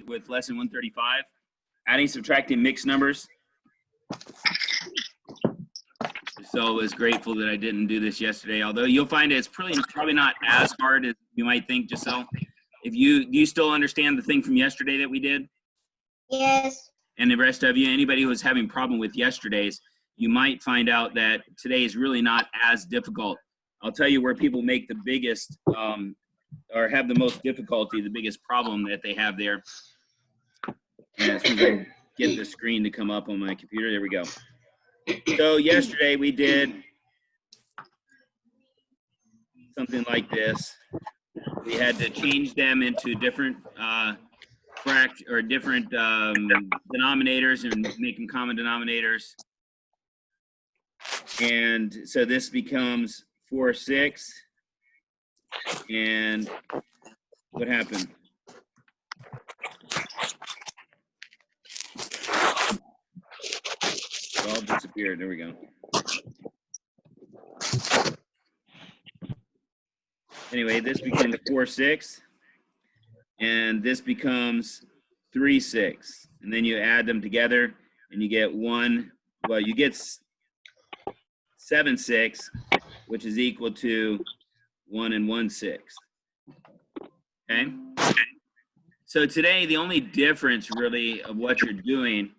with lesson 135, adding, subtracting mixed numbers. So I was grateful that I didn't do this yesterday, although you'll find it's probably not as hard as you might think, Giselle. Do you still understand the thing from yesterday that we did? Yes. And the rest of you, anybody who was having problem with yesterday's, you might find out that today is really not as difficult. I'll tell you where people make the biggest, or have the most difficulty, the biggest problem that they have there. And as soon as I get the screen to come up on my computer, there we go. So yesterday we did something like this. We had to change them into different different denominators and make them common denominators. And so this becomes 4, 6. And what happened? It all disappeared. There we go. Anyway, this becomes 4, 6. And this becomes 3, 6. And then you add them together and you get 1. Well, you get 7, 6, which is equal to 1 and 1/6. Okay? So today, the only difference really of what you're doing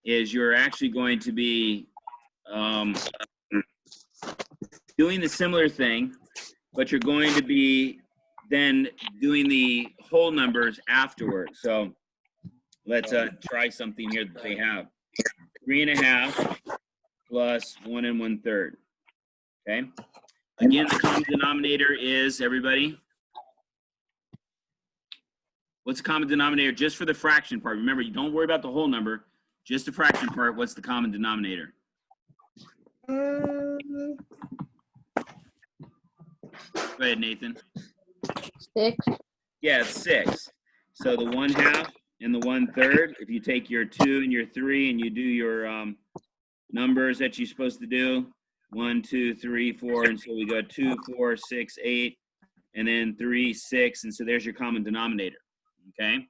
is you're actually going to be doing the similar thing, but you're going to be then doing the whole numbers afterwards. So let's try something here that they have. 3.5 plus 1 1/3. Okay? Again, the common denominator is, everybody? What's the common denominator just for the fraction part? Remember, you don't worry about the whole number, just the fraction part. What's the common denominator? 6. Go ahead, Nathan. 6. Yeah, it's 6. So the 1/2 and the 1/3, if you take your 2 and your 3 and you do your numbers that you're supposed to do, 1, 2, 3, 4, and so we go 2, 4, 6, 8, and then 3, 6, and so there's your common denominator, okay?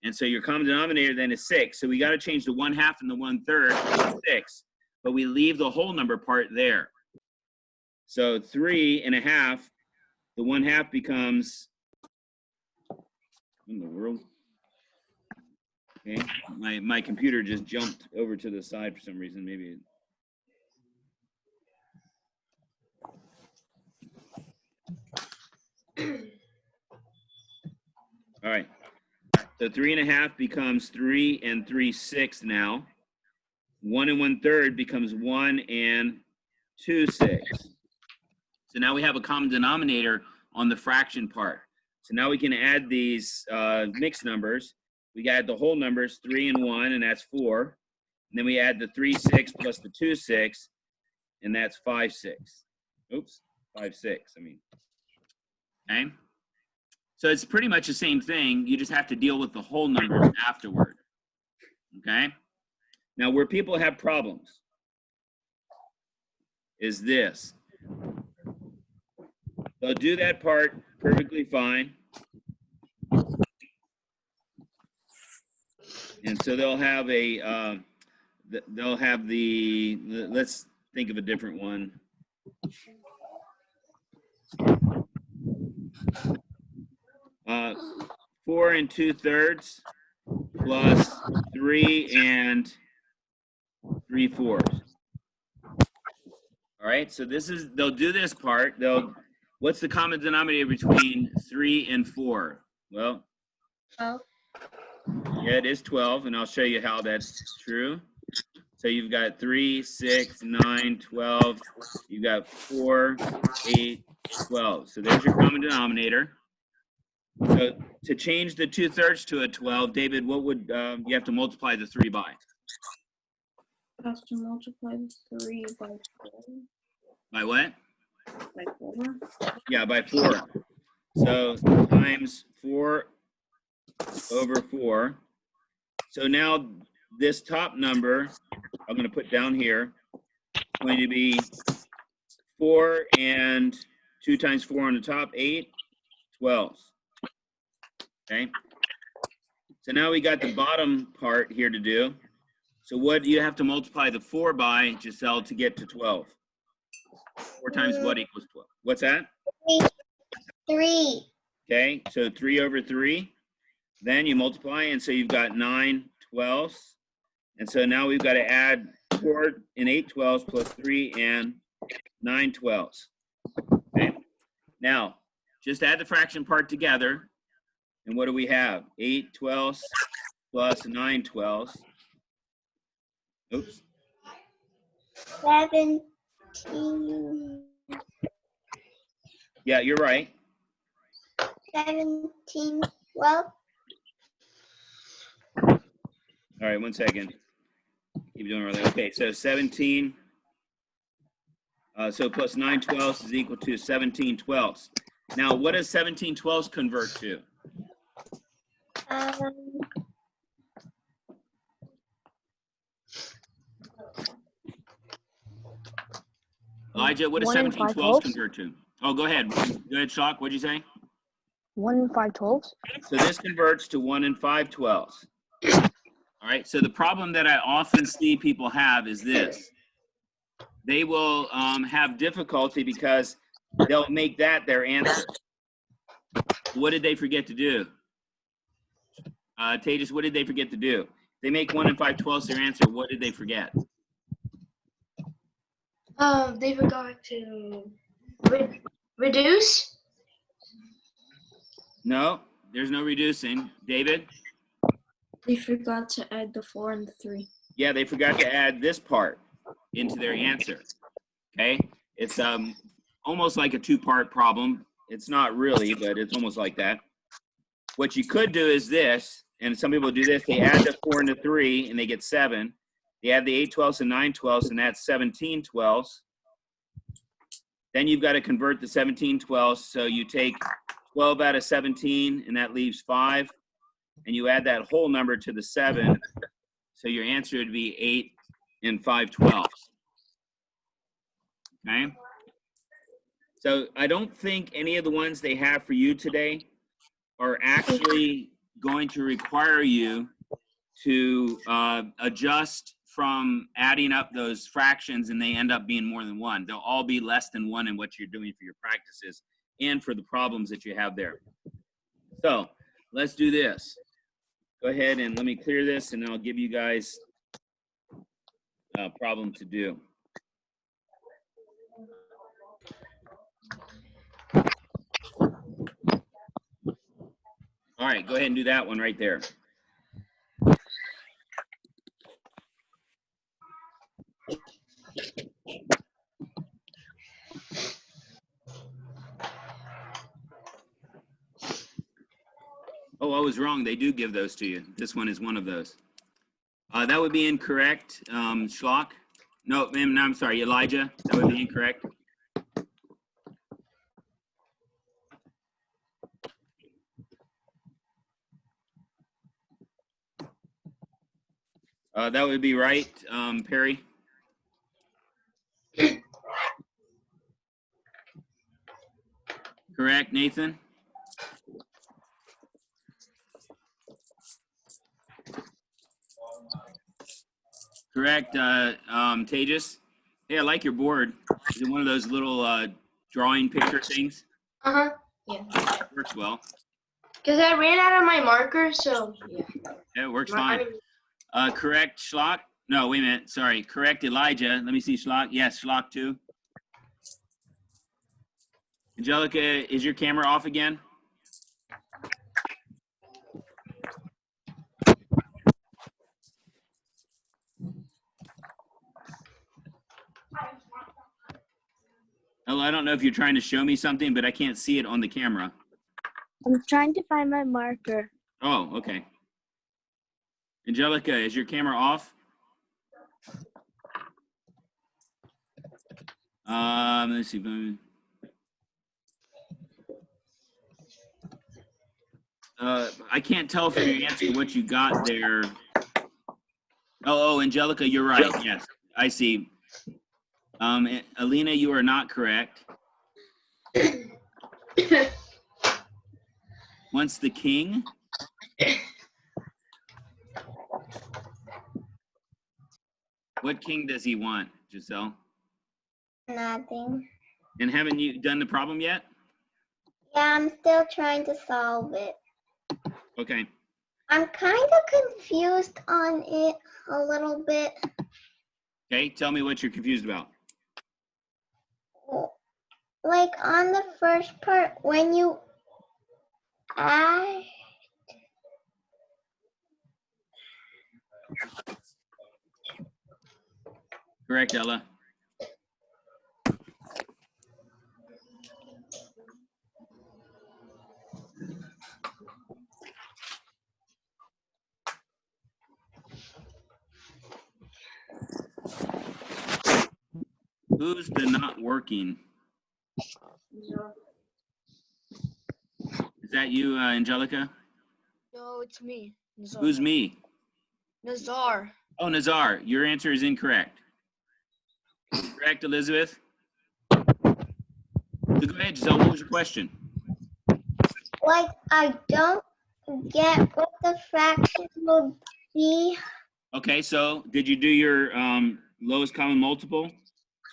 And so your common denominator then is 6, so we got to change the 1/2 and the 1/3 to 6, but we leave the whole number part there. So 3.5, the 1/2 becomes, what in the world? Okay, my computer just jumped over to the side for some reason, maybe. All right, so 3.5 becomes 3 3/6 now. 1 1/3 becomes 1 2/6. So now we have a common denominator on the fraction part. So now we can add these mixed numbers. We add the whole numbers, 3 and 1, and that's 4. And then we add the 3, 6 plus the 2, 6, and that's 5, 6. Oops, 5, 6, I mean. Okay? So it's pretty much the same thing. You just have to deal with the whole numbers afterward. Okay? Now, where people have problems is this. They'll do that part perfectly fine. And so they'll have let's think of a different one. 4 2/3 plus 3 3/4. All right, so they'll do this part. What's the common denominator between 3 and 4? Well, 12. Yeah, it is 12, and I'll show you how that's true. So you've got 3, 6, 9, 12. You've got 4, 8, 12. So there's your common denominator. So to change the 2/3 to a 12, David, what would you have to multiply the 3 by? I have to multiply the 3 by 4. By what? By 4. Yeah, by 4. So times 4 over 4. So now this top number, I'm going to put down here, is going to be 4 and 2 times 4 on the top, 8, 12. Okay? So now we got the bottom part here to do. So what do you have to multiply the 4 by, Giselle, to get to 12? 4 times what equals 12? What's that? 3. Okay, so 3 over 3. Then you multiply, and so you've got 9/12. And so now we've got to add 4 and 8/12 plus 3 and 9/12. Okay, now just add the fraction part together. And what do we have? 8/12 plus 9/12. Oops. 17. Yeah, you're right. 17. Well, All right, 1 second. Keep doing it. Okay, so 17. So plus 9/12 is equal to 17/12. Now, what does 17/12 convert to? Elijah, what does 1 and 17/12 5/12? convert to? Oh, go ahead. Go ahead, Shock. What'd you say? 1 and 5/12? So this converts to 1 and 5/12. All right, so the problem that I often see people have is this. They will have difficulty because they'll make that their answer. What did they forget to do? Tejas, what did they forget to do? They make 1 and 5/12 their answer. What did they forget? They forgot to reduce. No, there's no reducing. David? They forgot to add the 4 and the 3. Yeah, they forgot to add this part into their answer. Okay, it's almost like a 2-part problem. It's not really, but it's almost like that. What you could do is this, and some people do this. They add the 4 and the 3, and they get 7. They add the 8/12 and 9/12, and that's 17/12. Then you've got to convert the 17/12. So you take 12 out of 17, and that leaves 5. And you add that whole number to the 7. So your answer would be 8 and 5/12. Okay? So I don't think any of the ones they have for you today are actually going to require you to adjust from adding up those fractions and they end up being more than 1. They'll all be less than 1 in what you're doing for your practices and for the problems that you have there. So let's do this. Go ahead and let me clear this and I'll give you guys a problem to do. All right, go ahead and do that one right there. Oh, I was wrong. They do give those to you. This one is one of those. That would be incorrect, Schlock. No, I'm sorry, Elijah. That would be incorrect. That would be right, Perry. Correct, Nathan? Correct, Tejas? Hey, I like your board. Is it one of those little drawing picture things? Uh-huh. Yeah. Works well. Because I ran out of my marker, so yeah. Yeah, it works I fine. mean, Correct, Schlock? No, wait a minute. Sorry. Correct, Elijah. Let me see, Schlock. Yes, Schlock too. Angelica, is your camera off again? Oh, I don't know if you're trying to show me something, but I can't see it on the camera. I'm trying to find my marker. Oh, okay. Angelica, is your camera off? Let's see. I can't tell from your answer what you got there. Oh, Angelica, you're right. Yes, I see. Alina, you are not correct. Once the king. What king does he want, Giselle? Nothing. And haven't you done the problem yet? Yeah, I'm still trying to solve it. Okay. I'm kind of confused on it a little bit. Okay, tell me what you're confused about. Like on the first part, when you add, Correct, Ella. Who's the not working? Is that you, Angelica? No, it's me. Nazar. Who's me? Nazar. Oh, Nazar, your answer is incorrect. Correct, Elizabeth? So go ahead, Giselle, what was your question? like I don't get what the fraction would be. Okay, so did you do your lowest common multiple?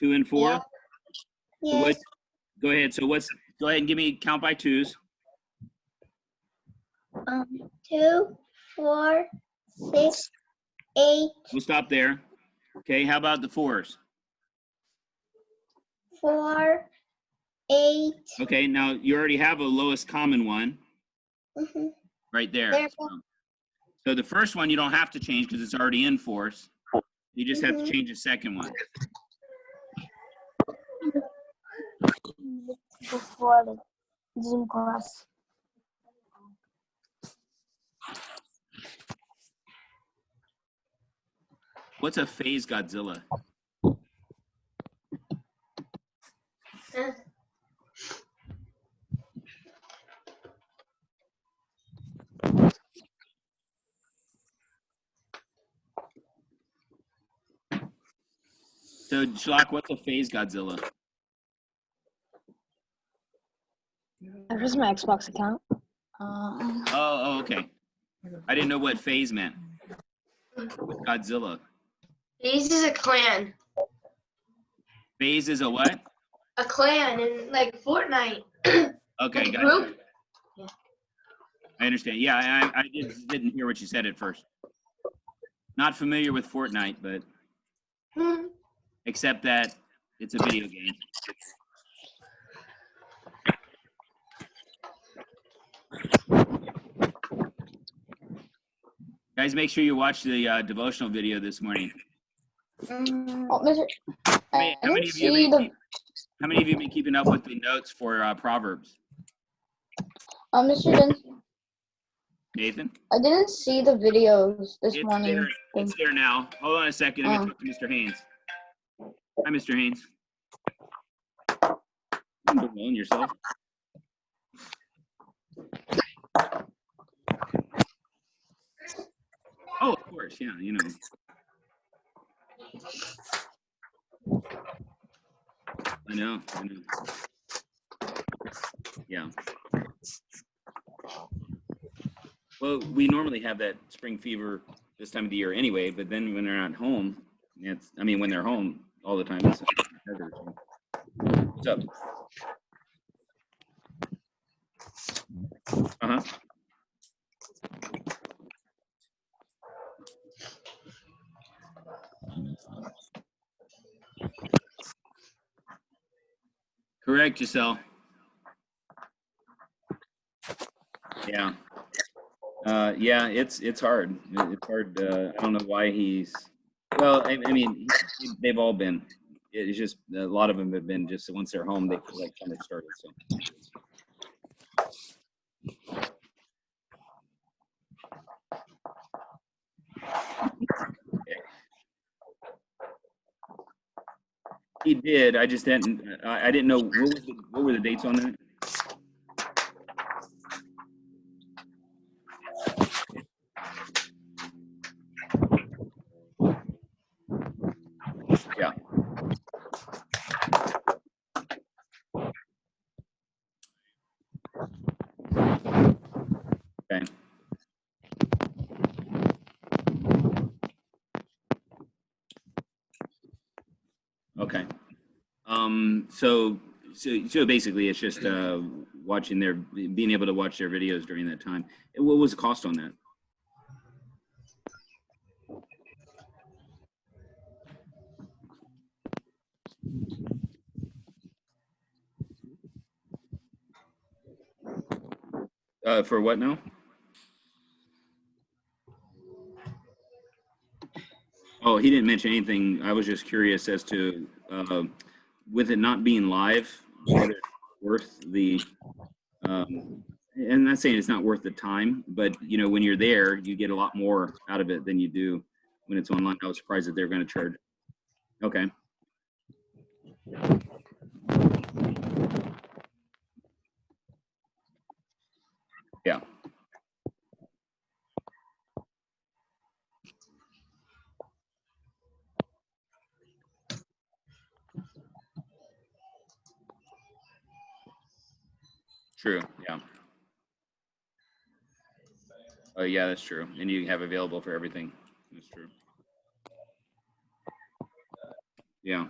2 and 4? Yeah. So what, Yes. go ahead, so go ahead and give me count by twos. 2, 4, 6, 8, We'll stop there. Okay, how about the 4s? 4, 8. Okay, now you already have a lowest common one Mhm. right there. There. So the first one you don't have to change because it's already in force. You just have to Mhm. change the second one. Before the Zoom class. What's a phase Godzilla? So Schlock, what's a phase Godzilla? Here's my Xbox account. Oh, okay. I didn't know what phase meant. With Godzilla. This is a clan. Phase is a what? A clan in like Fortnite. Okay, Like a got group. it. Yeah. I understand. Yeah, I didn't hear what you said at first. Not familiar with Fortnite, but Hmm. except that it's a video game. Guys, make sure you watch the devotional video this morning. Oh, Mr. How many of you have been keeping up with the notes for Proverbs? Mr. Denson, Nathan? I didn't see the videos this It's morning. there. It's there now. Hold on a second. Let me talk to Mr. Haynes. Hi, Mr. Haynes. Don't bemoan yourself. Oh, of course. Yeah, you know. I know. Yeah. Well, we normally have that spring fever this time of the year anyway, but then when they're not home, when they're home all the time, it's harder. What's up? Uh-huh. Correct, Giselle. Yeah. Yeah, it's hard. It's hard. I don't know why they've all been. It's just a lot of them have been just once they're home, they feel like kind of started. So. He did. I just didn't. I didn't know what were the dates on that. Yeah. Okay. Okay. So basically it's just watching being able to watch their videos during that time. And what was the cost on that? For what now? Oh, he didn't mention anything. I was just curious as to, with it not being live, whether it's worth the, and I'm not saying it's not worth the time, but you know, when you're there, you get a lot more out of it than you do when it's online. I was surprised that they're going to charge. Okay. Yeah. True. Yeah. Oh, yeah, that's true. And you have available for everything. That's true. Yeah.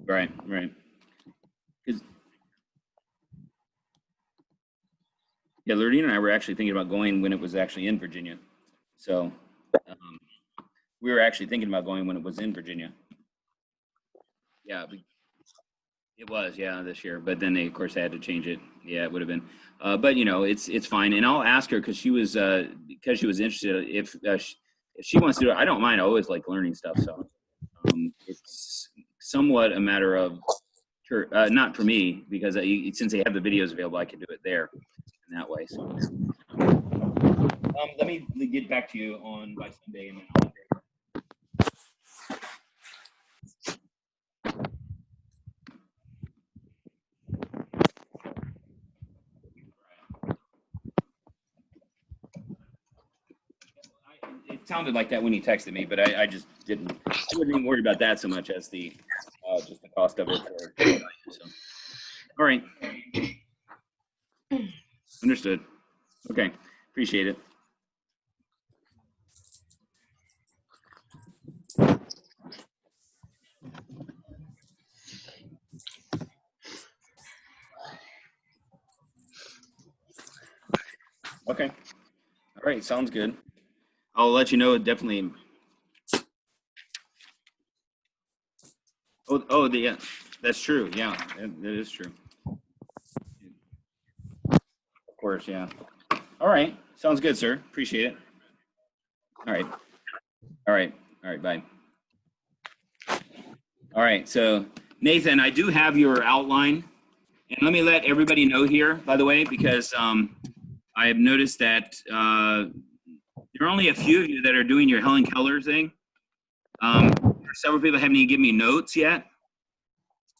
Right. Right. Yeah, Lurdine and I were actually thinking about going when it was actually in Virginia. So we were actually thinking about going when it was in Virginia. Yeah, it was, yeah, this year. But then they, of course, had to change it. Yeah, it would have been. But you know, it's fine. And I'll ask her because she was interested. If she wants to do it, I don't mind. I always like learning stuff. So it's somewhat a matter of, not for me because since they have the videos available, I can do it there in that way. So let me get back to you by Sunday, and then I'll. It sounded like that when he texted me, but I just didn't. I wasn't even worried about that so much as the just the cost of it. So, all right, understood. Okay, appreciate it. Okay, all right, sounds good. I'll let you know definitely. Oh, yeah, that's true. Yeah, that is true. Of course, yeah. All right, sounds good, sir. Appreciate it. All right, all right, all right. Bye. All right, so Nathan, I do have your outline, and let me let everybody know here, by the way, because I have noticed that there are only a few of you that are doing your Helen Keller thing. Several people haven't even given me notes yet.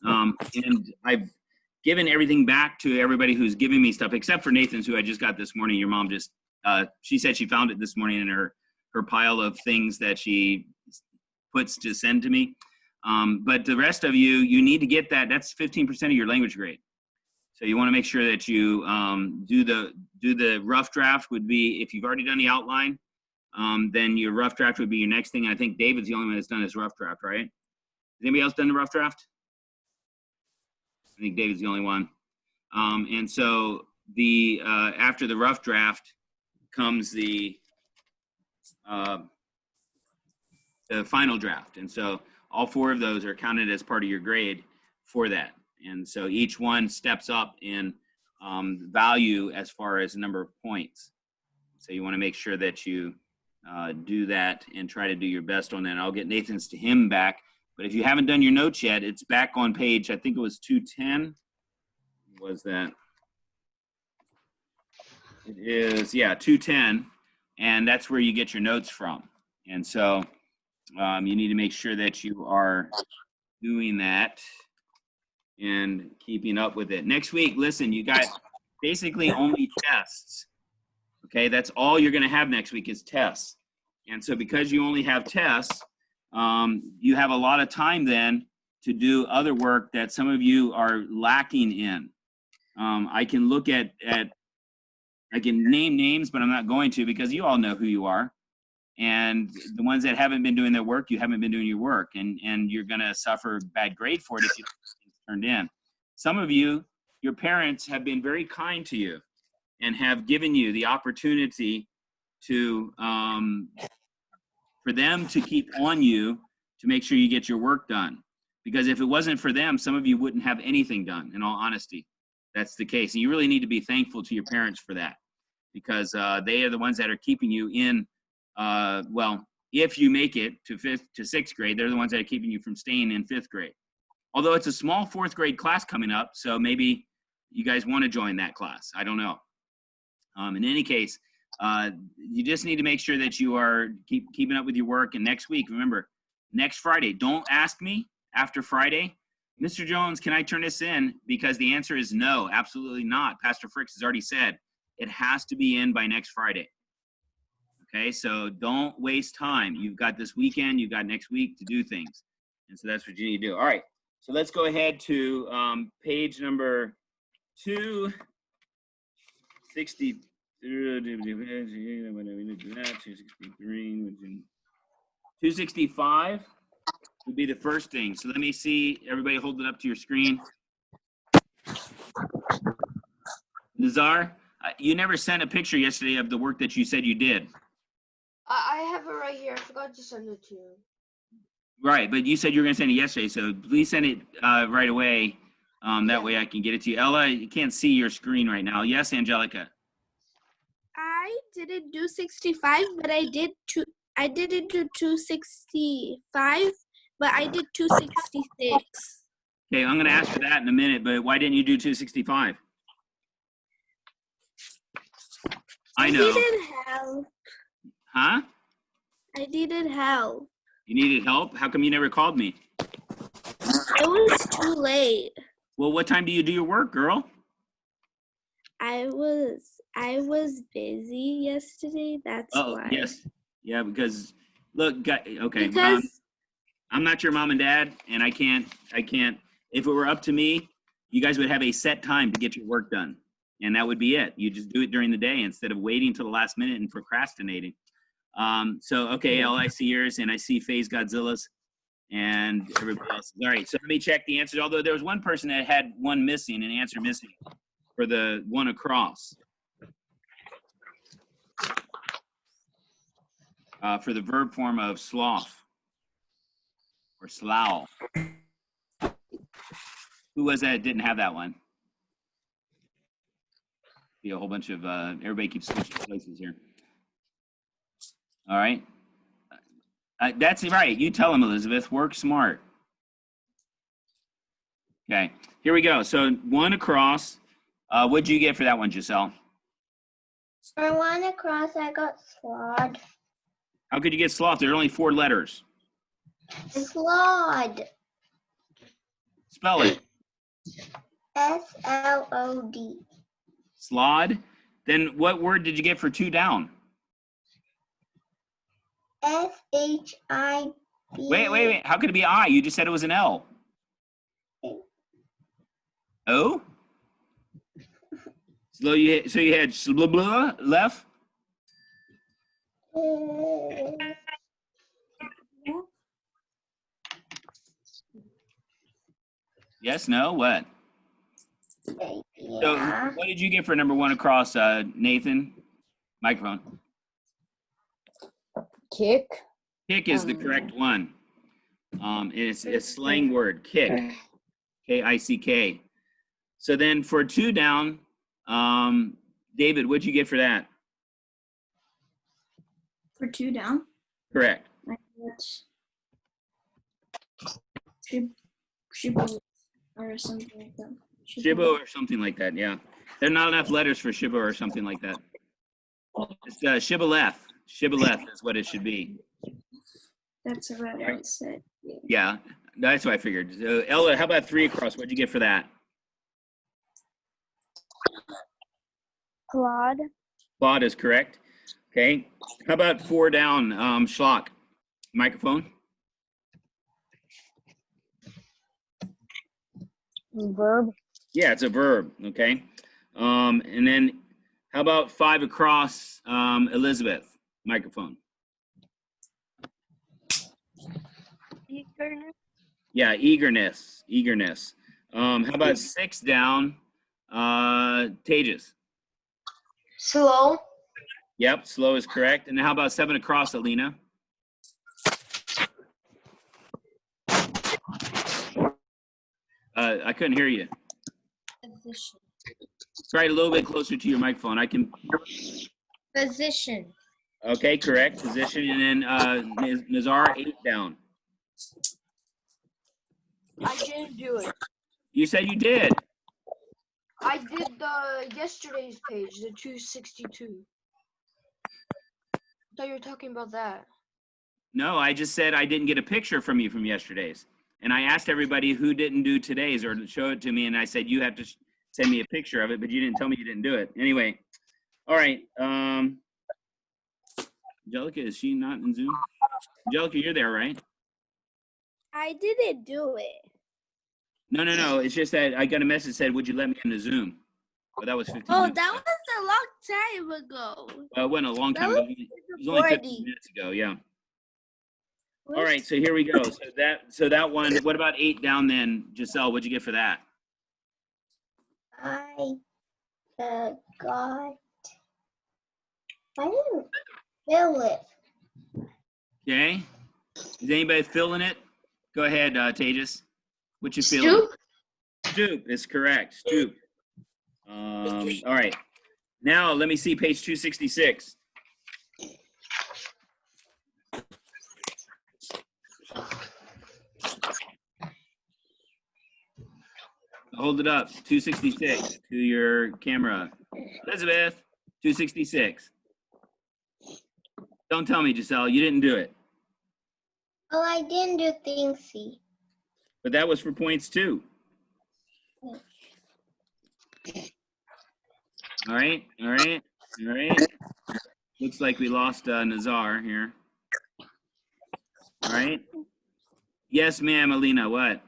And I've given everything back to everybody who's giving me stuff, except for Nathan's, who I just got this morning. Your mom just, she said she found it this morning in her pile of things that she puts to send to me. But the rest of you, you need to get that. That's 15% of your language grade. So you want to make sure that you do the rough draft would be, if you've already done the outline, then your rough draft would be your next thing. I think David's the only one that's done his rough draft, right? Has anybody else done the rough draft? I think David's the only one. And so after the rough draft comes the final draft. And so all four of those are counted as part of your grade for that. And so each one steps up in value as far as the number of points. So you want to make sure that you do that and try to do your best on that. And I'll get Nathan's to him back. But if you haven't done your notes yet, it's back on page, I think it was 210. Was that? It is, yeah, 210. And that's where you get your notes from. And so you need to make sure that you are doing that and keeping up with it. Next week, listen, you got basically only tests. Okay, that's all you're going to have next week is tests. And so because you only have tests, you have a lot of time then to do other work that some of you are lacking in. I can look at I can name names, but I'm not going to because you all know who you are. And the ones that haven't been doing their work, you haven't been doing your work, and you're going to suffer bad grade for it if you don't get things turned in. Some of you, your parents have been very kind to you and have given you the opportunity to, for them to keep on you to make sure you get your work done. Because if it wasn't for them, some of you wouldn't have anything done, in all honesty. That's the case. And you really need to be thankful to your parents for that, because they are the ones that are keeping you in, well, if you make it to 5th to 6th grade, they're the ones that are keeping you from staying in 5th grade. Although it's a small 4th grade class coming up, so maybe you guys want to join that class. I don't know. In any case, you just need to make sure that you are keeping up with your work. And next week, remember, next Friday, don't ask me after Friday, Mr. Jones, can I turn this in? Because the answer is no, absolutely not. Pastor Fricks has already said it has to be in by next Friday. Okay, so don't waste time. You've got this weekend, you've got next week to do things. And so that's what you need to do. All right, so let's go ahead to page number 263. 265 would be the first thing. So let me see, everybody hold it up to your screen. Nazar, you never sent a picture yesterday of the work that you said you did. I have it right here. I forgot to send it to you. Right, but you said you were going to send it yesterday, so please send it right away. That way I can get it to you. Ella, you can't see your screen right now. Yes, Angelica? I didn't do 65, but I didn't do 265, but I did 266. Okay, I'm going to ask for that in a minute, but why didn't you do 265? I know. needed help. Huh? I needed help. You needed help? How come you never called me? It was too late. Well, what time do you do your work, girl? I was busy yesterday. That's why. Yes. Yeah, because, look, okay. Because I'm not your mom and dad, and I can't, if it were up to me, you guys would have a set time to get your work done. And that would be it. You just do it during the day instead of waiting until the last minute and procrastinating. So, okay, Ella, I see yours, and I see Faye's Godzilla's, and everybody else. All right, so let me check the answers. Although there was one person that had one missing, an answer missing for the one across. For the verb form of sloth or slough. Who was that didn't have that one? Be a whole bunch of, everybody keeps switching places here. All right. That's right. You tell them, Elizabeth. Work smart. Okay. Here we go. So one across. What'd you get for that one, Giselle? For one across, I got slod. How could you get sloth? There are only 4 letters. Slod. Spell it. S-L-O-D. Slod. Then what word did you get for 2 down? S-H-I-B. Wait. How could it be I? You just said it was an L. O? So you had blah blah left? Yes, no, what? Yeah. So what did you get for number 1 across, Nathan? Microphone. Kick. Kick is the correct one. It's a slang word, kick. K-I-C-K. So then for 2 down, David, what'd you get for that? for 2 down, Correct. I got Shibu or something like that. Shibo or something like that, yeah. There are not enough letters for Shibo or something like that. It's Shibboleth. Shibboleth is what it should be. That's what I said. Yeah, that's what I figured. Ella, how about 3 across? What'd you get for that? Claude. Claude is correct. Okay. How about 4 down, Schlock? Microphone? Verb. Yeah, it's a verb. Okay. And then how about 5 across, Elizabeth? Microphone. Yeah, eagerness. Eagerness. How about 6 down, Tejas? Slow. Yep, slow is correct. And how about 7 across, Alina? I couldn't hear you. Position. Try it a little bit closer to your microphone. I can. Position. Okay, correct. Position. And then Nazar, 8 down. I didn't do it. You said you did. I did the yesterday's page, the 262. I thought you were talking about that. No, I just said I didn't get a picture from you from yesterday's. And I asked everybody who didn't do today's or show it to me. And I said, you have to send me a picture of it, but you didn't tell me you didn't do it. Anyway. All right. Angelica, is she not in Zoom? Angelica, you're there, right? I didn't do it. No. It's just that I got a message that said, would you let me in the Zoom? Well, that was 15 Oh, minutes that ago. was a long time ago. Well, it wasn't a long time That ago. It was only 15 40. minutes ago, yeah. All right, so here we go. So that one, what about 8 down then? Giselle, what'd you get for that? I got. I didn't fill it. Okay. Is anybody filling it? Go ahead, Tejas. What you feeling? Stoop? Stoop is correct. Stoop. All right. Now let me see page 266. Hold it up. 266 to your camera. Elizabeth, 266. Don't tell me, Giselle, you didn't do it. Oh, I didn't do thing C. But that was for points too. All right. Looks like we lost Nazar here. All right. Yes, ma'am, Alina, what?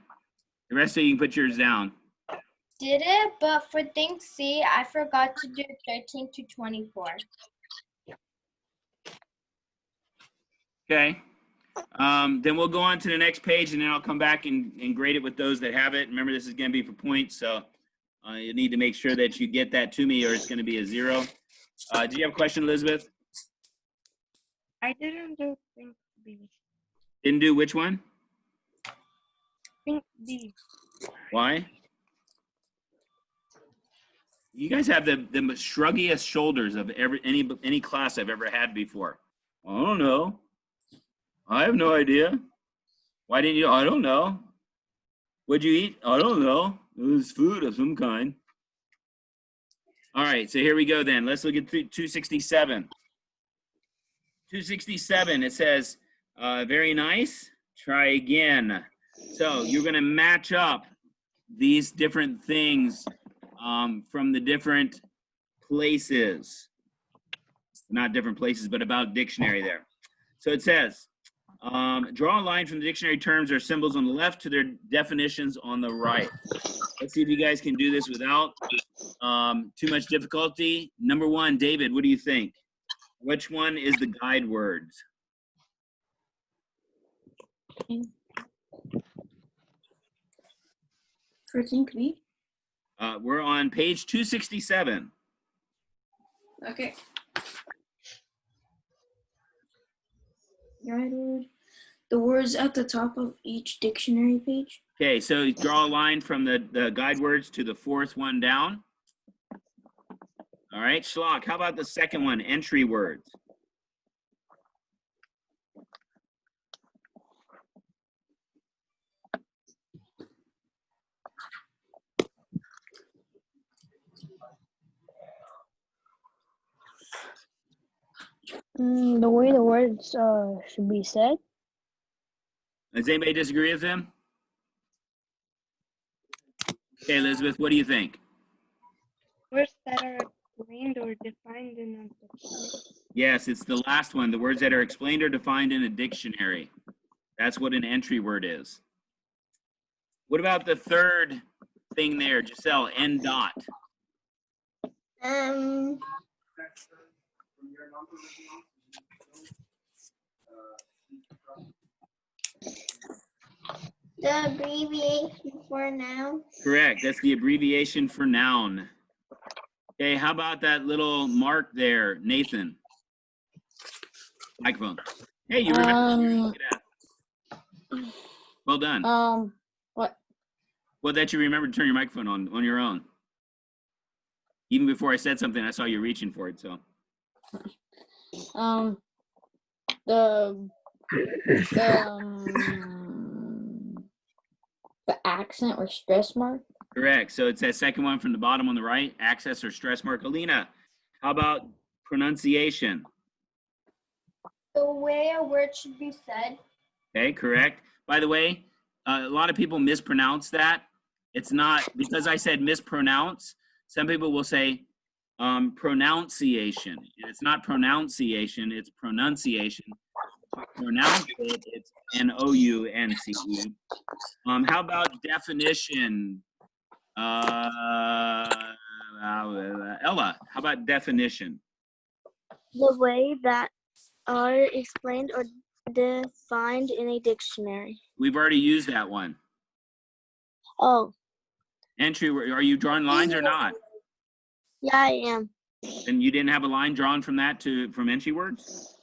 The rest of you can put yours down. Did it, but for thing C, I forgot to do 13 to 24. Okay. Then we'll go on to the next page, and then I'll come back and grade it with those that have it. Remember, this is going to be for points, so you need to make sure that you get that to me, or it's going to be a 0. Do you have a question, Elizabeth? I didn't do thing B. Didn't do which one? Thing B. Why? You guys have the shruggiest shoulders of any class I've ever had before. I don't know. I have no idea. Why didn't you? I don't know. What'd you eat? I don't know. It was food of some kind. All right, so here we go then. Let's look at 267. 267, it says, very nice. Try again. So you're going to match up these different things from the different places. Not different places, but about dictionary there. So it says, draw a line from the dictionary terms or symbols on the left to their definitions on the right. Let's see if you guys can do this without too much difficulty. Number 1, David, what do you think? Which one is the guide words? For thing B? We're on page 267. Okay. Guided. The words at the top of each dictionary page. Okay, so draw a line from the guide words to the 4th one down. All right, Schlock, how about the second one, entry words? The way the words should be said. Does anybody disagree with him? Okay, Elizabeth, what do you think? Words that are explained or defined in a dictionary. Yes, it's the last one. The words that are explained or defined in a dictionary. That's what an entry word is. What about the third thing there, Giselle? N dot. The abbreviation for noun. Correct. That's the abbreviation for noun. Okay, how about that little mark there, Nathan? Microphone. Hey, you remember? Look at that. Well done. What? Well, that you remember to turn your microphone on your own. Even before I said something, I saw you reaching for it. So. The accent or stress mark. Correct. So it's that second one from the bottom on the right, access or stress mark. Alina, how about pronunciation? The way a word should be said. Okay, correct. By the way, a lot of people mispronounce that. It's not, because I said mispronounce, some people will say pronunciation. And it's not pronunciation, it's pronunciation. Pronounce it, it's N-O-U-N-C-E. How about definition? Ella, how about definition? The way that are explained or defined in a dictionary. We've already used that one. Oh, Entry, are you drawing lines or not? yeah, I am. And you didn't have a line drawn from that from entry words?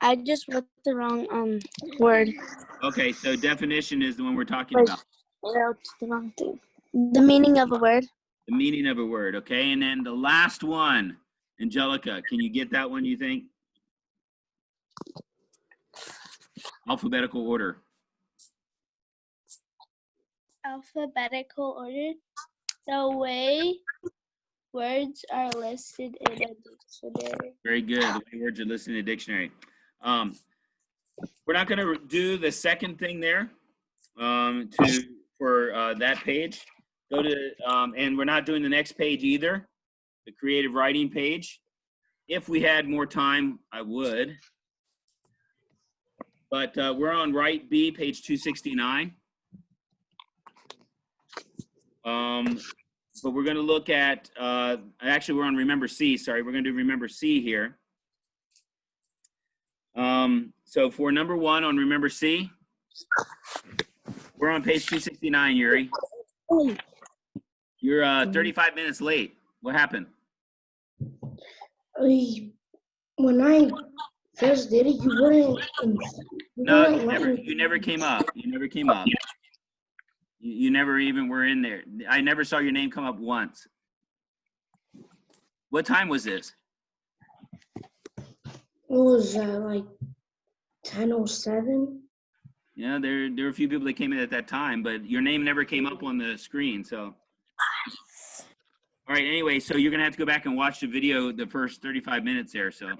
I just wrote the wrong word. Okay, so definition is the one we're talking about. I wrote the wrong thing. The meaning of a word. The meaning of a word, okay? And then the last one, Angelica, can you get that one, you think? Alphabetical order. Alphabetical order. The way words are listed in a dictionary. Very good. The way words are listed in a dictionary. We're not going to do the second thing there for that page. Go to and we're not doing the next page either, the creative writing page. If we had more time, I would. But we're on Write B, page 269. But we're going to look at, actually we're on Remember C, sorry, we're going to do Remember C here. So for number one on Remember C, we're on page 269, Yuri. You're 35 minutes late. What happened? When I first did it, you wouldn't. No, you never came up. You never came up. You never even were in there. I never saw your name come up once. What time was this? It was like 10:07. Yeah, there were a few people that came in at that time, but your name never came up on the screen. So, all right. Anyway, so you're gonna have to go back and watch the video, the first 35 minutes there. So, all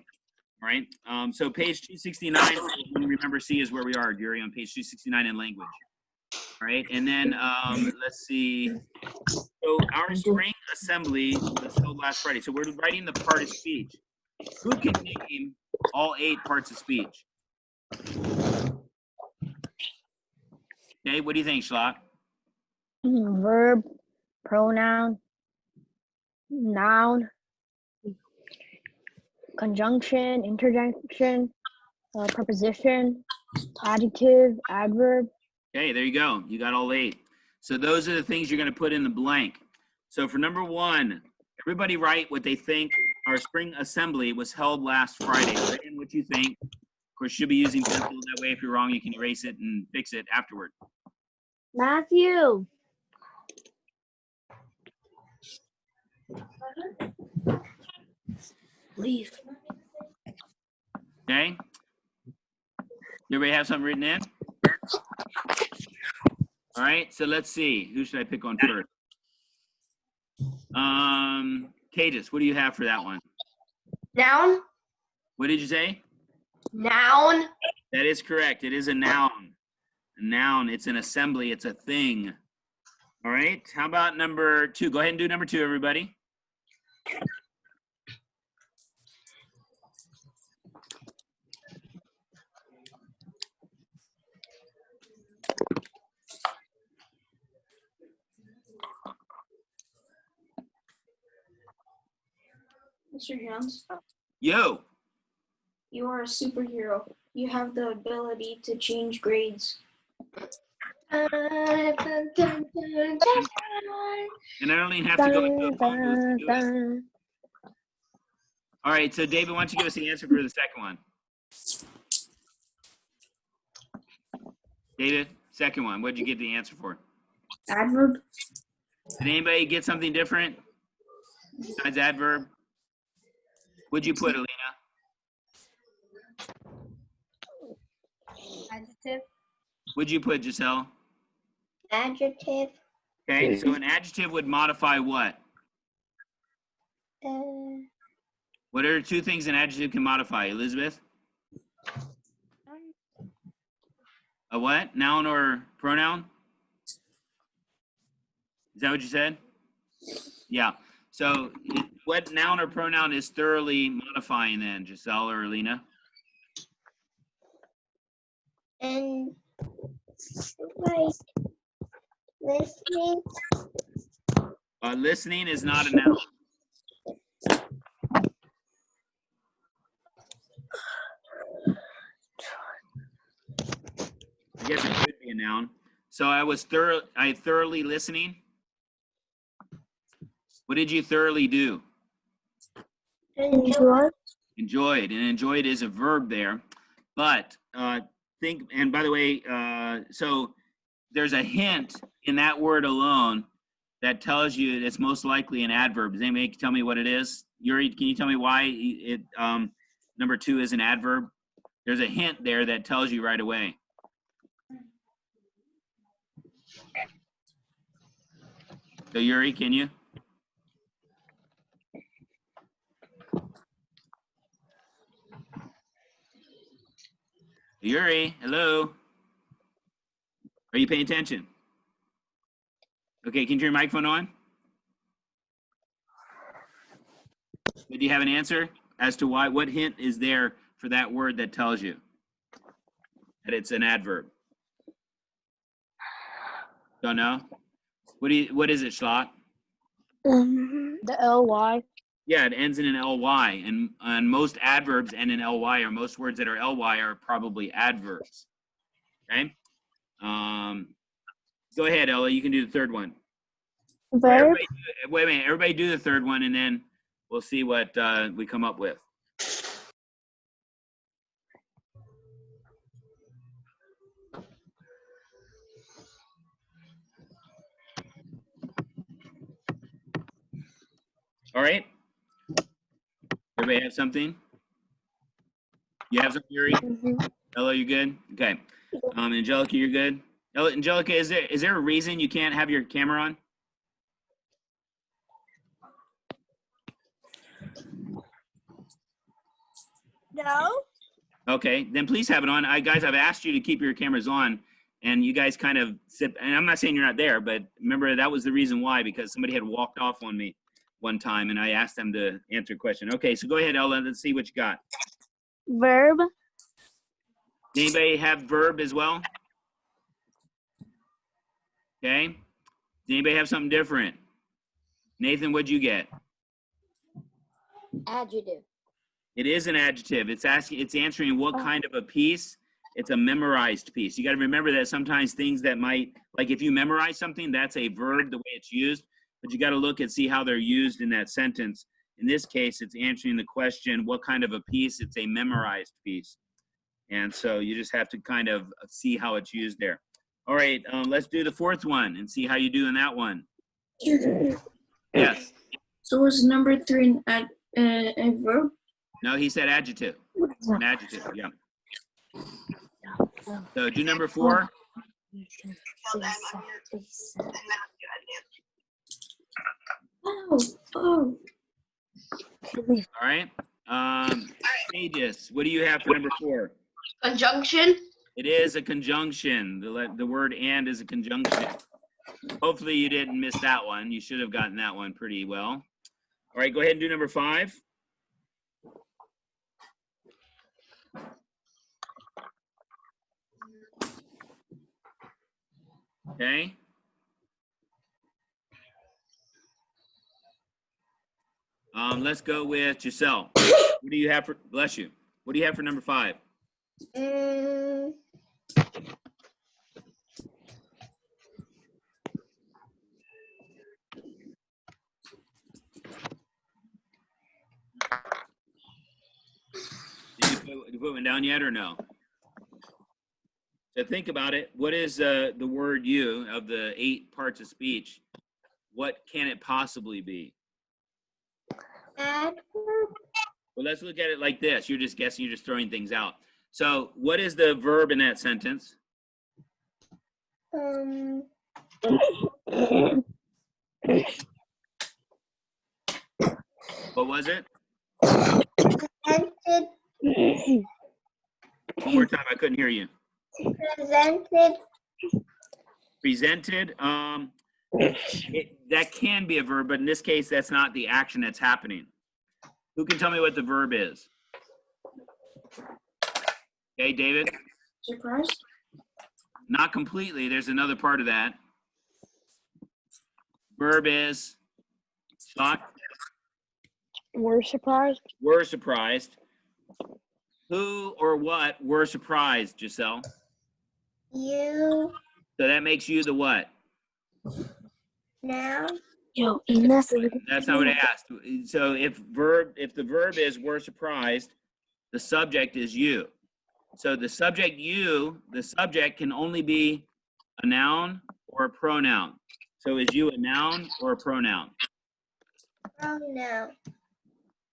right. So page 269. Remember C is where we are, Yuri, on page 269 in language. All right, and then let's see. So our spring assembly was held last Friday. So we're writing the part of speech. Who can name all 8 parts of speech? Okay, what do you think, Shlok? Verb, pronoun, noun, conjunction, interjection, preposition, adjective, adverb. Okay, there you go. You got all 8. So those are the things you're going to put in the blank. So for number 1, everybody write what they think our spring assembly was held last Friday. Write in what you think. Of course, you should be using pencil. That way, if you're wrong, you can erase it and fix it afterward. Matthew. Leave. Okay? Everybody have something written in? All right, so let's see. Who should I pick on first? Cages, what do you have for that one? Noun. What did you say? Noun. That is correct. It is a noun. A noun, it's an assembly, it's a thing. All right. How about number 2? Go ahead and do number 2, everybody. Mr. Jones, Yo. you are a superhero. You have the ability to change grades. Dun, dun, dun, dun, dun. And I don't even have to go into a Dun, phone booth to dun, do it. dun. All right. So, David, why don't you give us the answer for the second one? David, second one. What did you get the answer for? Adverb. Did anybody get something different besides adverb? What'd you put, Alina? Adjective. What'd you put, Giselle? Adjective. Okay, so an adjective would modify what? What are 2 things an adjective can modify, Elizabeth? A what? Noun or pronoun? Is that what you said? Yeah. So what noun or pronoun is thoroughly modifying then, Giselle or Alina? And like listening. Listening is not a noun. I guess it could be a noun. So I thoroughly listening. What did you thoroughly do? Enjoy. Enjoyed, and enjoyed is a verb there. But and by the way, so there's a hint in that word alone that tells you it's most likely an adverb. Does anybody tell me what it is? Yuri, can you tell me why it number 2 is an adverb? There's a hint there that tells you right away. So Yuri, can you? Yuri, hello. Are you paying attention? Okay, can you turn your microphone on? Do you have an answer as to why? What hint is there for that word that tells you that it's an adverb? Don't know. What is it, Schlott? The ly. Yeah, it ends in an ly, and most adverbs end in ly, or most words that are ly are probably adverbs. Okay. Go ahead, Ella. You can do the third one. Verb. Wait a minute. Everybody do the third one, and then we'll see what we come up with. All right. Everybody have something? You have something, Yuri? Ella, you good? Okay. Angelica, you're good? Angelica, is there a reason you can't have your camera on? No. Okay, then please have it on. Guys, I've asked you to keep your cameras on, and you guys kind of sit, and I'm not saying you're not there, but remember that was the reason why, because somebody had walked off on me one time, and I asked them to answer a question. Okay, so go ahead, Ella. Let's see what you got. Verb. Anybody have verb as well? Okay. Does anybody have something different? Nathan, what'd you get? Adjective. It is an adjective. It's answering what kind of a piece. It's a memorized piece. You got to remember that sometimes things that might, like if you memorize something, that's a verb the way it's used, but you got to look and see how they're used in that sentence. In this case, it's answering the question, what kind of a piece? It's a memorized piece. And so you just have to kind of see how it's used there. All right, let's do the fourth one and see how you do in that one. Yes. So was number 3 a verb? No, he said adjective. An adjective, yeah. So do number 4. Oh. All right. Pages, what do you have for number 4? Conjunction. It is a conjunction. The word and is a conjunction. Hopefully you didn't miss that one. You should have gotten that one pretty well. All right, go ahead and do number 5. Okay. Let's go with Giselle. What do you have for, bless you. What do you have for number 5? Mm, Did you put one down yet or no? So think about it. What is the word you of the 8 parts of speech? What can it possibly be? adverb. Well, let's look at it like this. You're just guessing, you're just throwing things out. So what is the verb in that sentence? What was it? Presented. One more time, I couldn't hear you. Presented. Presented. That can be a verb, but in this case, that's not the action that's happening. Who can tell me what the verb is? Okay, David? Surprised? Not completely. There's another part of that. Verb is shocked. We're surprised. Were surprised. Who or what were surprised, Giselle? You. So that makes you the what? Now. Yo, enough. That's not what I asked. So if the verb is were surprised, the subject is you. So the subject can only be a noun or a pronoun. So is you a noun or a pronoun? Oh no.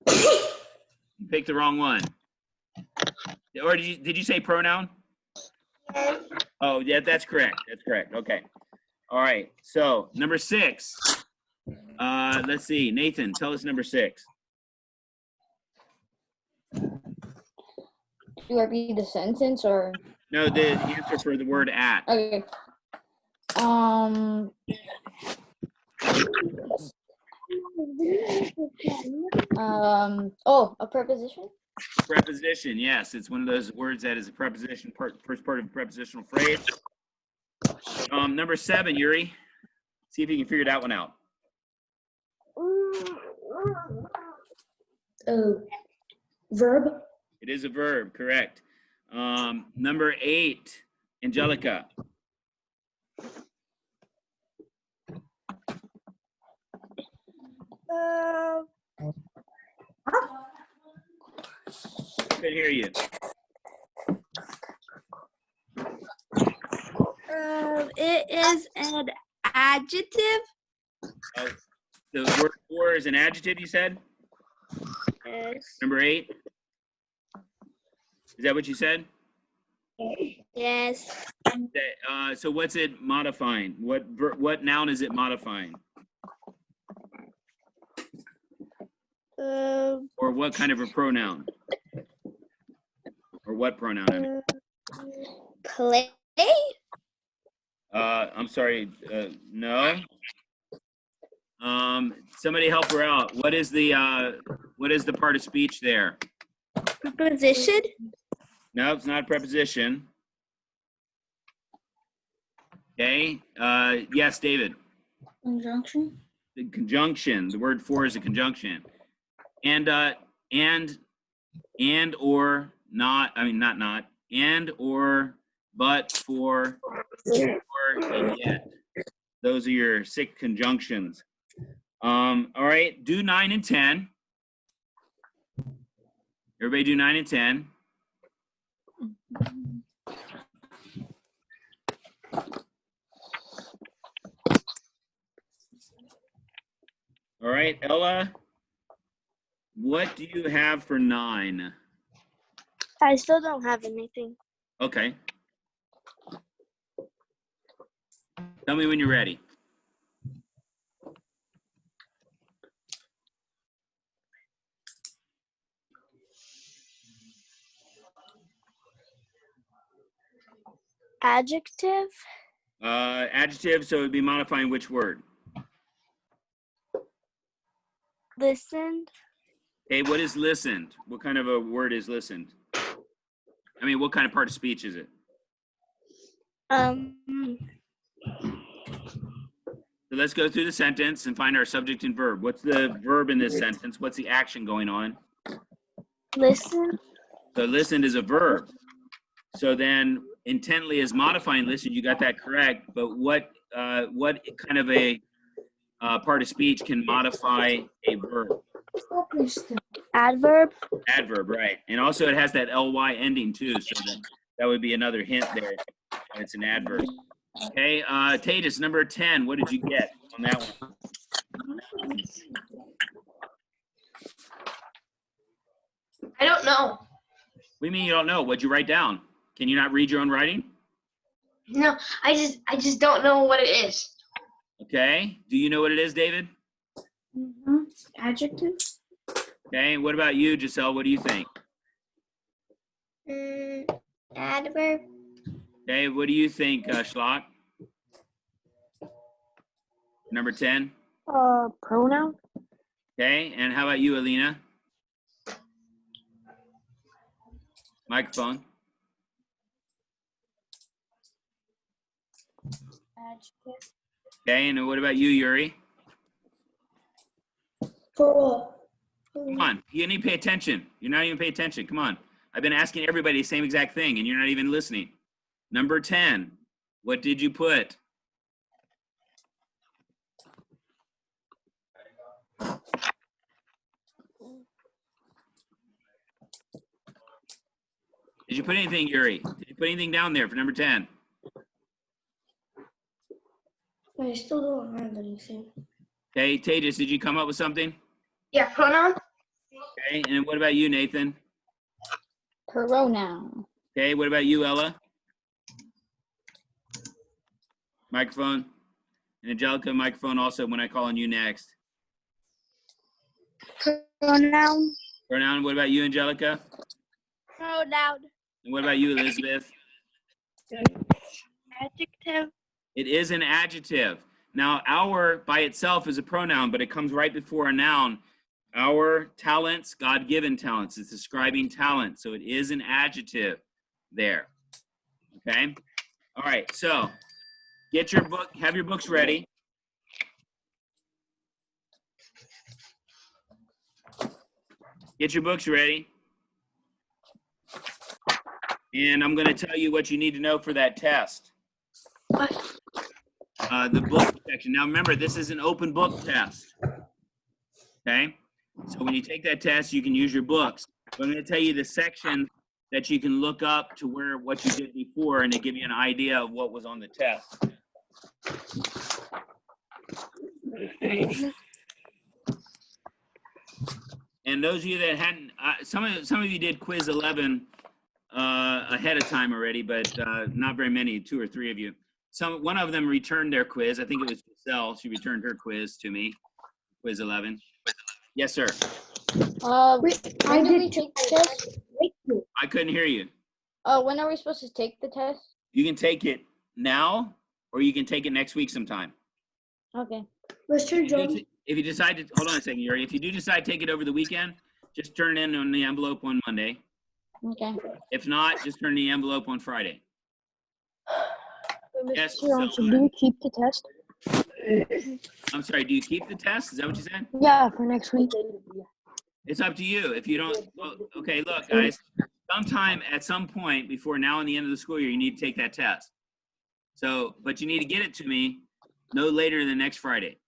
You picked the wrong one. Or did you say pronoun? Yes. Oh, yeah, that's correct. That's correct. Okay. All right. So number 6. Let's see. Nathan, tell us number 6. Do I read the sentence or? No, the answer for the word at. Okay. Oh, a preposition? Preposition, yes. It's one of those words that is a preposition, first part of a prepositional phrase. Number 7, Yuri. See if you can figure that one out. Verb. It is a verb, correct. Number 8, Angelica. Couldn't hear you. It is an adjective. The word for is an adjective, you said? Yes. Number 8? Is that what you said? Yes. So what's it modifying? What noun is it modifying? Or what kind of a pronoun? Or what pronoun? I mean? Play. I'm sorry. No. Somebody help her out. What is the part of speech there? Preposition. No, it's not a preposition. Okay. Yes, David. Conjunction? The conjunction. The word for is a conjunction. And or not. I mean, not. And or but for or and yet. Those are your 6 conjunctions. All right. Do 9 and 10. Everybody do 9 and 10. All right, Ella, what do you have for 9? I still don't have anything. Okay. Tell me when you're ready. Adjective. Adjective, so it would be modifying which word? Listened. Okay, what is listened? What kind of a word is listened? I mean, what kind of part of speech is it? Um, So let's go through the sentence and find our subject and verb. What's the verb in this sentence? What's the action going on? listen. So listened is a verb. So then intently is modifying listen. You got that correct. But what kind of a part of speech can modify a verb? Adverb. Adverb, right. And also it has that ly ending too. So that would be another hint there. It's an adverb. Okay, Tejas, number 10. What did you get on that one? I don't know. What do you mean you don't know? What'd you write down? Can you not read your own writing? No, I just don't know what it is. Okay. Do you know what it is, David? Adjective? Okay. What about you, Giselle? What do you think? Adverb. Okay. What do you think, Schlock? Number 10. Pronoun. Okay. And how about you, Alina? Microphone. Adjective. Okay. And what about you, Yuri? For what? Come on. You need to pay attention. You're not even paying attention. Come on. I've been asking everybody the same exact thing, and you're not even listening. Number 10. What did you put? Did you put anything, Yuri? Did you put anything down there for number 10? I still don't have anything. Okay, Tejas, did you come up with something? Yeah, pronoun. Okay, and what about you, Nathan? Pronoun. Okay, what about you, Ella? Microphone. And Angelica, microphone also when I call on you next. Pronoun. Pronoun, what about you, Angelica? Pronoun. And what about you, Elizabeth? Adjective. It is an adjective. Now, our by itself is a pronoun, but it comes right before a noun. Our talents, God-given talents. It's describing talent. So it is an adjective there. Okay? All right, so get your book, have your books ready. Get your books ready. And I'm going to tell you what you need to know for that test. The book section. Now remember, this is an open book test. Okay? So when you take that test, you can use your books. But I'm going to tell you the section that you can look up to where what you did before and to give you an idea of what was on the test. And those of you that hadn't, some of you did quiz 11 ahead of time already, but not very many, 2 or 3 of you. One of them returned their quiz. I think it was Giselle. She returned her quiz to me, quiz 11. Yes, sir. When do we take the test? I couldn't hear you. When are we supposed to take the test? You can take it now, or you can take it next week sometime. Okay. Mr. Jones, If you decide to, hold on a second, Yuri. If you do decide to take it over the weekend, just turn it in on the envelope on Monday. Okay. If not, just turn the envelope on Friday. Yes, Jones, so, do you keep the test? I'm sorry, do you keep the test? Is that what you said? Yeah, for next week. It's up to you. If you don't, well, okay, look, guys, sometime at some point before now and the end of the school year, you need to take that test. So, but you need to get it to me no later than next Friday.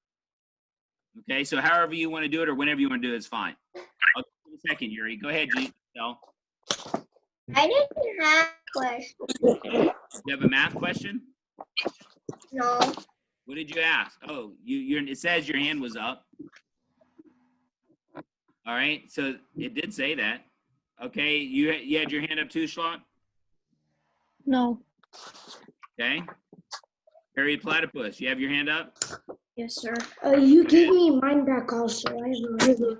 Okay, so however you want to do it or whenever you want to do it is fine. I'll give you a second, Yuri. Go ahead, Giselle. I didn't have questions. You have a math question? No. What did you ask? Oh, it says your hand was up. All right, so it did say that. Okay, you had your hand up too, Schlott? No. Okay. Harry Platypus, you have your hand up? Yes, sir. you gave me mine back also. I have a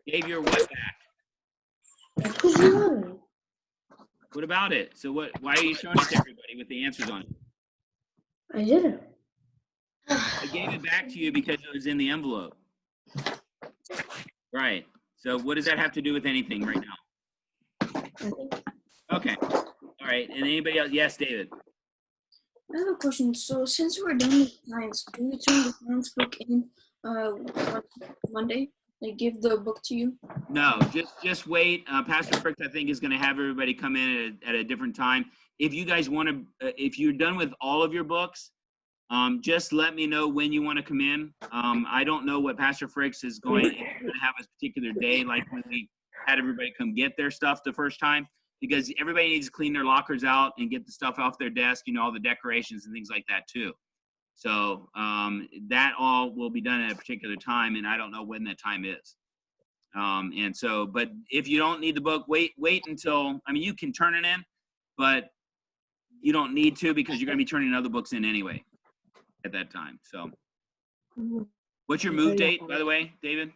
Gave your what back? Who's wrong? What about it? So why are you showing it to everybody with the answers on it? I didn't. I gave it back to you because it was in the envelope. Right. So what does that have to do with anything right now? Okay. All right. And anybody else? Yes, David. I have a question. So since we're done with science, can you turn the science book in on Monday? Like give the book to you? No, just wait. Pastor Fricks, I think, is going to have everybody come in at a different time. If you guys want to, if you're done with all of your books, just let me know when you want to come in. I don't know what Pastor Fricks is going to have a particular day, like when we had everybody come get their stuff the first time, because everybody needs to clean their lockers out and get the stuff off their desk, all the decorations and things like that too. So that all will be done at a particular time, and I don't know when that time is. And so, but if you don't need the book, wait until, you can turn it in, but you don't need to, because you're going to be turning other books in anyway at that time. So what's your move date, by the way, David?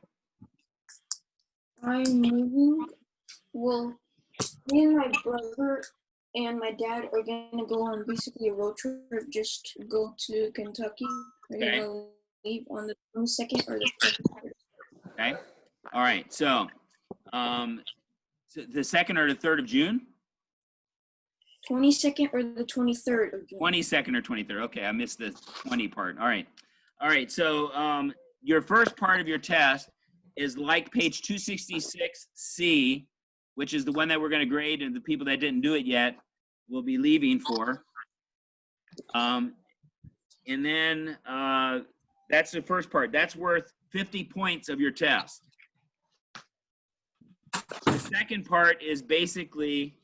I'm moving. Well, me and my brother and my dad are gonna go on basically a road trip, just go to Kentucky. We're gonna leave on the 22nd or the 23rd. Okay. All right. So, so the 2nd or the 3rd of June? 22nd or the 23rd of June. 22nd or 23rd. Okay, I missed the 20 part. All right. All right. So your first part of your test is like page 266C, which is the one that we're going to grade, and the people that didn't do it yet will be leaving for. And then that's the first part. That's worth 50 points of your test. The second part is basically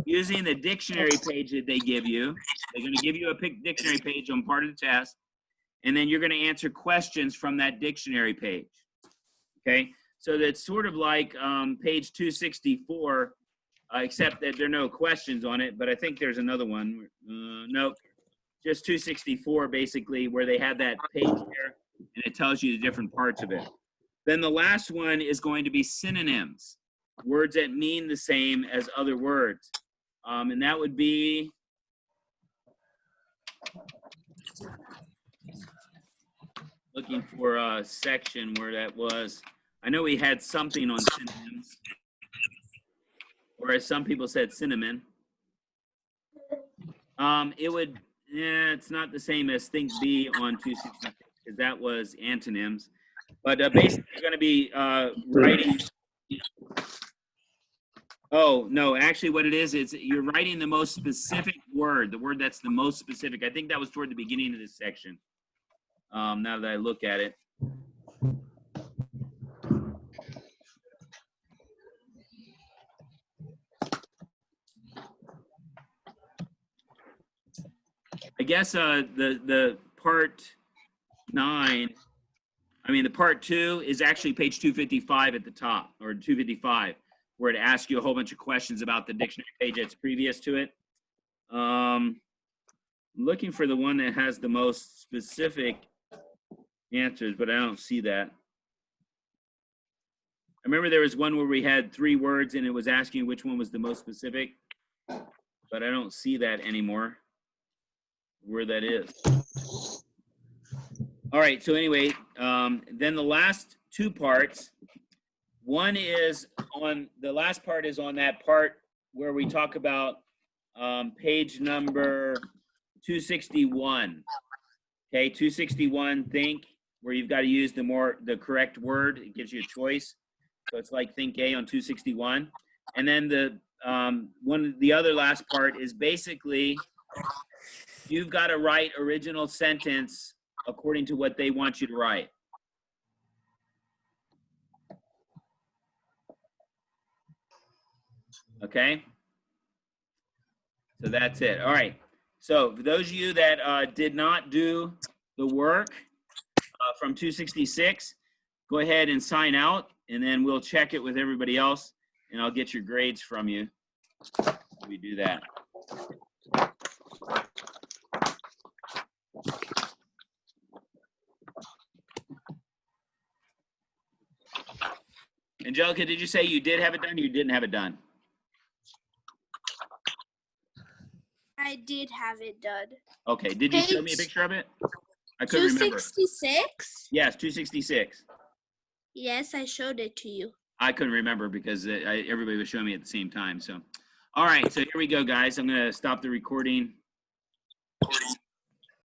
using the dictionary page that they give you. They're going to give you a dictionary page on part of the test, and then you're going to answer questions from that dictionary page. Okay, so that's sort of like page 264, except that there are no questions on it, but I think there's another one. Nope, just 264 basically, where they have that page there, and it tells you the different parts of it. Then the last one is going to be synonyms, words that mean the same as other words. And that would be, looking for a section where that was. I know we had something on synonyms, or as some people said, cinnamon. It would, it's not the same as think B on 266, because that was antonyms. But basically, you're going to be writing. Oh, no, actually what it is you're writing the most specific word, the word that's the most specific. I think that was toward the beginning of this section, now that I look at it. I guess the part 9, the part 2 is actually page 255 at the top, or 255, where it asks you a whole bunch of questions about the dictionary page that's previous to it. Looking for the one that has the most specific answers, but I don't see that. I remember there was one where we had 3 words and it was asking which one was the most specific, but I don't see that anymore, where that is. All right, so anyway, then the last 2 parts, one is on, the last part is on that part where we talk about page number 261. Okay, 261, think, where you've got to use the correct word. It gives you a choice. So it's like think A on 261. And then the other last part is basically you've got to write original sentence according to what they want you to write. Okay? So that's it. All right. So for those of you that did not do the work from 266, go ahead and sign out, and then we'll check it with everybody else, and I'll get your grades from you when we do that. Angelica, did you say you did have it done or you didn't have it done? I I did have it done. Okay, did you show me a Page picture of it? I couldn't remember. 266? Yes, 266. Yes, I showed it to you. I couldn't remember because everybody was showing me at the same time. So, all right, so here we go, guys. I'm going to stop the recording.